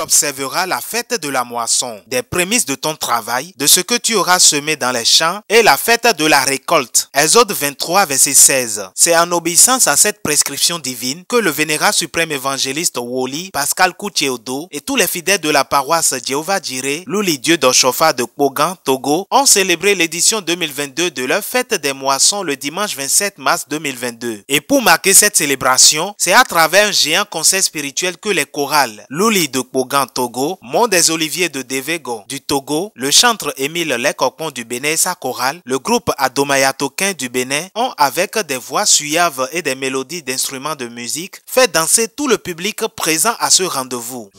observeras la fête de la moisson, des prémices de ton travail, de ce que tu auras semé dans les champs, et la fête de la récolte. Exode 23, verset 16. C'est en obéissance à cette prescription divine que le vénérable suprême évangéliste Woli, Pascal Koutchéodo et tous les fidèles de la paroisse Jéhovah Jireh, Louli Dieu d'Oshofa de Kogan, Togo, ont célébré l'édition 2022 de leur fête des moissons le dimanche 27 mars 2022. Et pour marquer cette célébration, c'est à travers un géant concert spirituel que les chorales Louli de Kogan, Togo, Mont des Oliviers de Devego du Togo, le chantre Émile Lekokon du Bénin et sa chorale, le groupe Adomayatokin du Bénin ont, avec des voix suaves et des mélodies d'instruments de musique, fait danser tout le public présent à ce rendez-vous.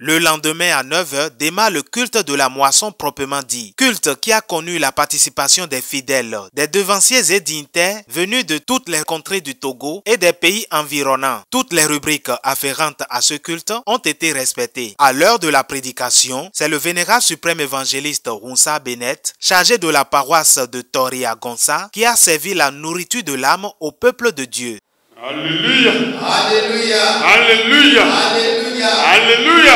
Le lendemain à 9h démarre le culte de la moisson proprement dit. Culte qui a connu la participation des fidèles, des devanciers et dignitaires venus de toutes les contrées du Togo et des pays environnants. Toutes les rubriques afférentes à ce culte ont été respectées. À l'heure de la prédication, c'est le vénérable suprême évangéliste Rounsa Bennett, chargé de la paroisse de Toria Gonsa, qui a servi la nourriture de l'âme au peuple de Dieu. Alléluia. Alléluia. Alléluia. Alléluia. Alléluia. Alléluia.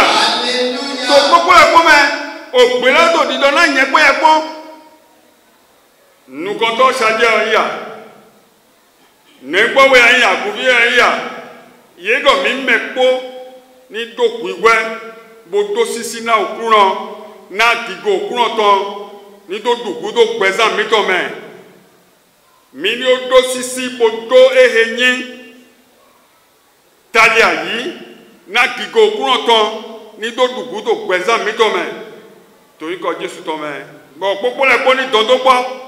Nous comptons changer ya. N'importe où ya, couvrir ya. Yego mimekpo ni do kuiwe bodo sisi na okuran na digo okuran ton ni do dugu do gbezan mi to me. Mi ni o do sisi bodo ehenyin talia yi na digo okuran ton ni do dugu do gbezan mi to me. Torí ko Jésù to me. Bo popo le ko ni dondo po.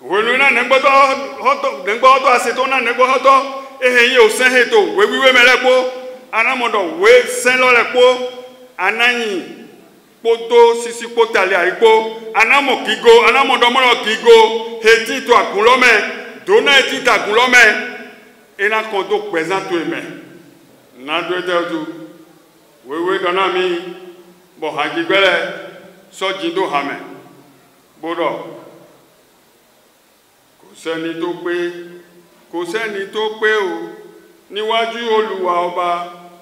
Wenu na negbo to aseto na negbo hoto ehenyi o sen heto wewiwe melepo anamodo we sen lo lepo ananyi poto sisi potali aipo anamo kigo anamodo moro kigo heti to akunlome dona heti ta akunlome ena kondo present to eme na do edu wewe dona mi bo hajigbele so jindo hame bodo kò sẹ́ni tó pé o níwájú Olúwa ọba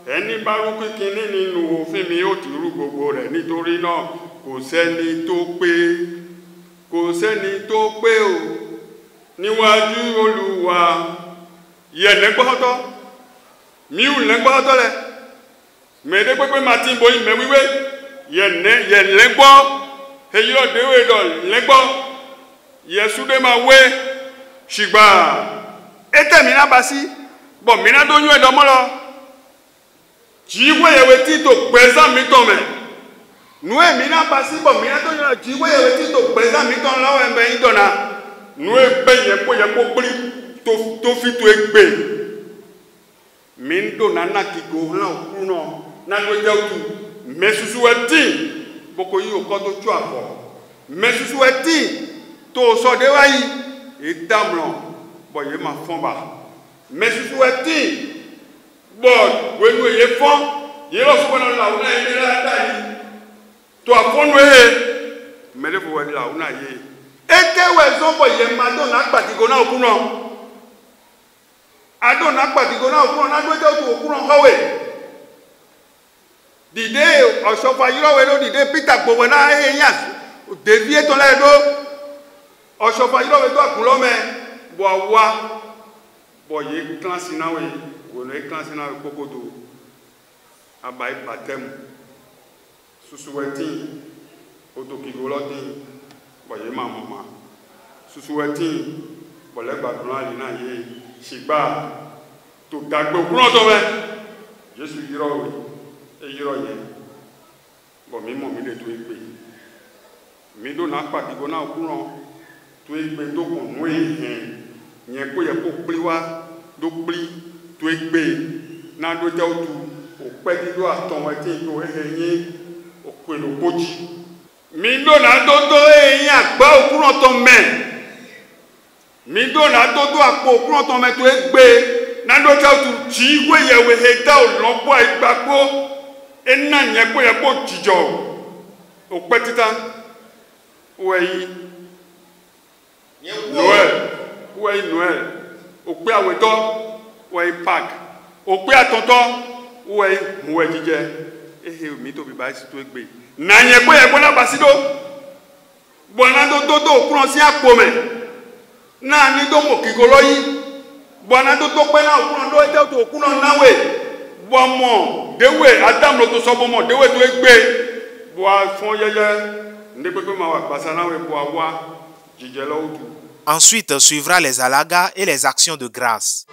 ẹni bá rú kíkiní nínú òfin mi ó ti rú gbogbo rẹ̀ nítorí náà kò sẹ́ni tó pé o níwájú Olúwa yẹ̀nẹ́gbọ́tọ́ miu lẹ́gbọ́tọ́ lẹ mẹ́ẹ̀dẹ́ pépé martin boyin mẹ́wíwé yẹ̀nẹ́gbọ́ èyí ọ̀dẹ́wé dọ̀ lẹ́gbọ́ yẹ̀súdé máa wé ṣìgbà ete mina basi bo mina do nyu edo molo jiwe yewe ti to gbeza mi ton me nu e mina basi bo mina do nyu jiwe yewe ti to gbeza mi ton lawo embe yin dona nu e pe ye po pli to fi to egbe min do na ki go la okuno na do je otu mesusu eti boko yi o ko to ju afo mesusu eti to so de wa yi idamlo boye ma fon ba mesusu eti bod wenu ye fon ye lo so na la una ye la dai to afonu e mele bo la una ye ete we zo boye ma do na gbatigo na okuno ado na gbatigo na okuno na do to okuno hawe dide osofa yiro we do dide Peter gbowo na eyan devie to la do osofa yiro we do akunlome bo wa bo ye class na we wo no class na we kokoto abai patem susuweti otokigoloti bo ye mama susuweti bo le gbadun ali na ye sigba to dagbo kuran to we Jésù yiro we e yiro ye bo mi mo mi le to ipe mi do na patigo na kuran to ipe to kun nu ehin yen ko ye ko pli wa do pli to egbe na do te otu o pe di do aton we tin to ehin o pe lo poji mi do na do ehin agba okuran to me mi do na do apo okuran to me to egbe na do te otu ji we ye we he da o lobo igbagbo ena yen ko ye ko jijo o pe titan we yi Noël o pe aweto we park o pe atonto we muwe jije ehe mi to bi ba si to egbe na yen pe e bona basido bona do okuran si apo me na ni do mo kigolo yi bona do pe na okuran do te to okuran nawe bo mo dewe adam lo to so bo mo dewe to egbe bo afon yeye nde pepe ma wa pasa nawe bo awa jije lo otu. Ensuite suivra les alagas et les actions de grâce.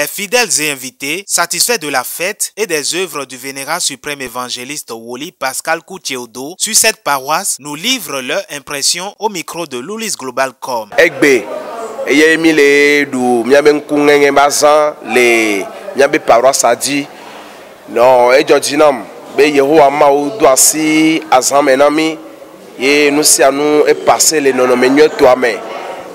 Les fidèles et invités, satisfaits de la fête et des œuvres du vénérable suprême évangéliste Woli Pascal Koutchéodo sur cette paroisse, nous livrent leur impression au micro de Loulis Global.com. Egbe, eyemi le du miabe nkungenge bazan le miabe paroisse adi non ejodinam be Yehowa ma o do asi azan menami ye nous si anu e passer le nono menyo to ame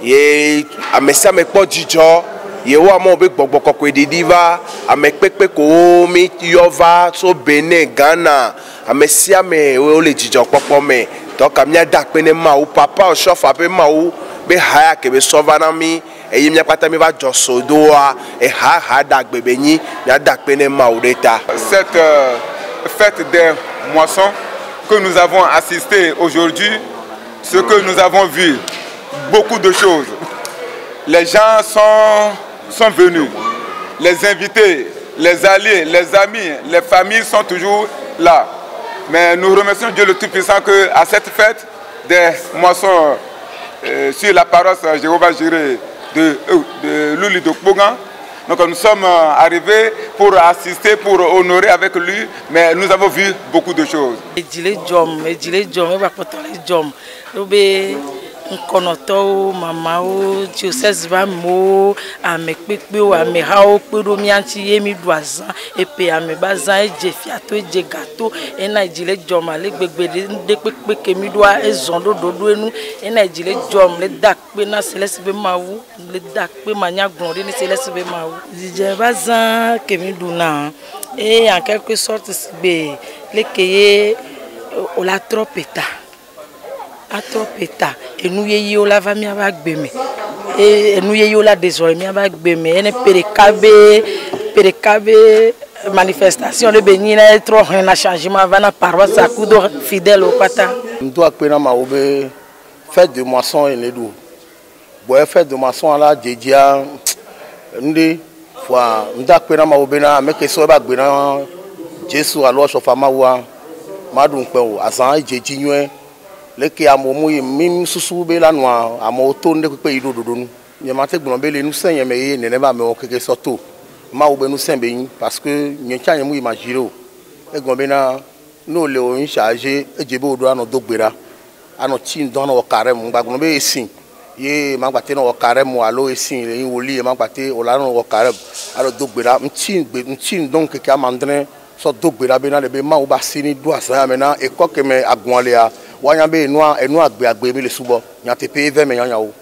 ye amesa me po jijo Yehowa ma be gbogbo koko edidiva ame pepe ko mi yova so Benin Ghana amesia me o le jijo popo me to kamia dakpe ma o papa o shofa pe ma o be haya ke be sovanami e yimia pata mi va josodoa e ha dagbe benyi ya dakpe ne ma o deta. Cette fête des moissons que nous avons assisté aujourd'hui, ce que nous avons vu, beaucoup de choses. Les gens sont venus, les invités, les alliés, les amis, les familles sont toujours là. Mais nous remercions Dieu le Tout-Puissant qu'à cette fête des moissons sur la paroisse Jéhovah Jireh de Loulis de Kpogan, donc nous sommes arrivés pour assister, pour honorer avec lui, mais nous avons vu beaucoup de choses. Nkonoto mamao diocèse va mo amekpekpe amehao kpedo mianti yemi doazan epe amebazan ejefiato ejegato ena ejile jom ale gbegbede dekpekpe kemi doa ezondo dodo enu ena ejile jom le dakpe na selesi be mawu le dakpe manya glonde ni selesi be mawu dije bazan kemi duna et en quelque sorte be le keye o la tropeta atropeta et nous yéyo la va mi abagbeme et nous yéyo la désormais mi abagbeme ene perekabe manifestation de benina trop un changement va na paroisse à coup de fidèle au pata doit pena ma obe fête de moisson et nedu boy fête de moisson la jedia ndi fois nda pena ma obe na meke so ba gbena Jésus alors so fama wa madun pe o asan jeji nwe leke amomu mim susu be la noa amo to nde pe idododo nu nyamate gbon be le nu senye me ye ne ba me o keke soto ma wo be nu sen be yin parce que nyencha nyemu imagine o egbon be na no le o in charger ejebe odo ano dogbera ano chin don o kare mu gbagbon be esin ye ma gbate no o kare mu alo esin le yin woli ma gbate o la no o kare alo dogbera mchin don keke amandren so dogbera be na le be ma wo ba sini do asan me na e ko ke me agunale a wanyambe enu agbe mi le subo nyate pe ve me nyanyawo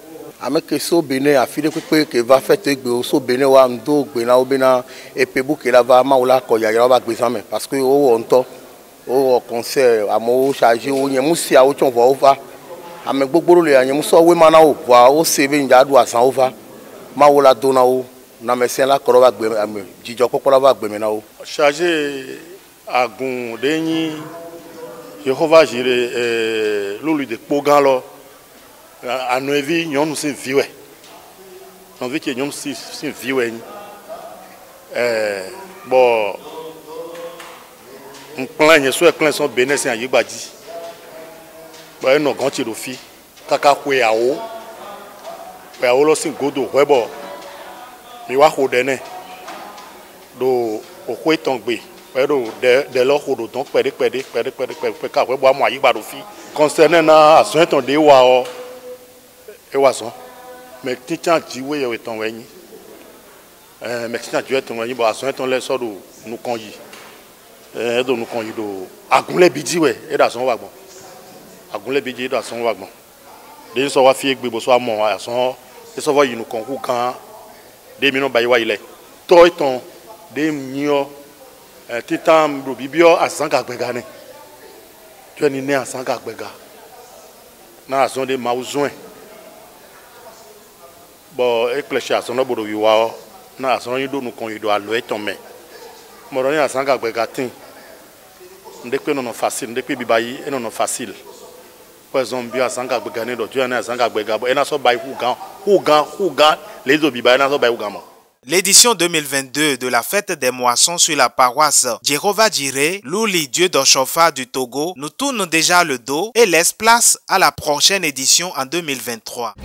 ameke so Benin afide pepe ke va fête egbe so Benin wa ndo gbe na obena epebu ke la va ma ola ko ya ba gbe sanme parce que o onto o concert amo charger o yen musi a o chon vo ova ame gbogboro le yen muso we mana o vo o save nja do asan ova ma ola do na o na me sen la ko ba gbe ame jijo popola ba gbe me na o charger agun deyin Jéhovah Jireh Loulis de Kpogan lo a noevi nyonu sin viwe on veut que nyonu sin viwe ni bon on plan ye so e plan son Benin sin ayigbadi bon e no gan ti lo fi kaka kwe awo lo sin godo webo mi wa ho dene do okwe tongbe de leur rodo donc pede ka we bo amu ayigbado fi concernant na ason ton de wa o e wa son me titan jiwe ye ton wenyi me titan jiwe ton wenyi bo ason ton le so do nu kon yi do nu kon yi do agunle bidi we e da son wa gbon agunle bidi da son wa gbon de so wa fi egbe bo so amon ason e so wa yi nu kon ku kan de mi no bayi wa ile to iton de mio titan do bibio asanka gbega ne tu ni ne asanka gbega na ason de mauzun bo ekleche ason no bodo wiwa na ason yin do nu kon yido alo eton me mo ro ni asanka gbega tin nde pe no facile nde pe bibayi e no facile par exemple bi asanka gbega ne do tu na asanka gbega bo e na so bayi hu gan les do bibayi na so bayi hu gan mo. L'édition 2022 de la fête des moissons sur la paroisse Jéhovah Jireh, Loulis Dieu d'Oshofa du Togo, nous tourne déjà le dos et laisse place à la prochaine édition en 2023.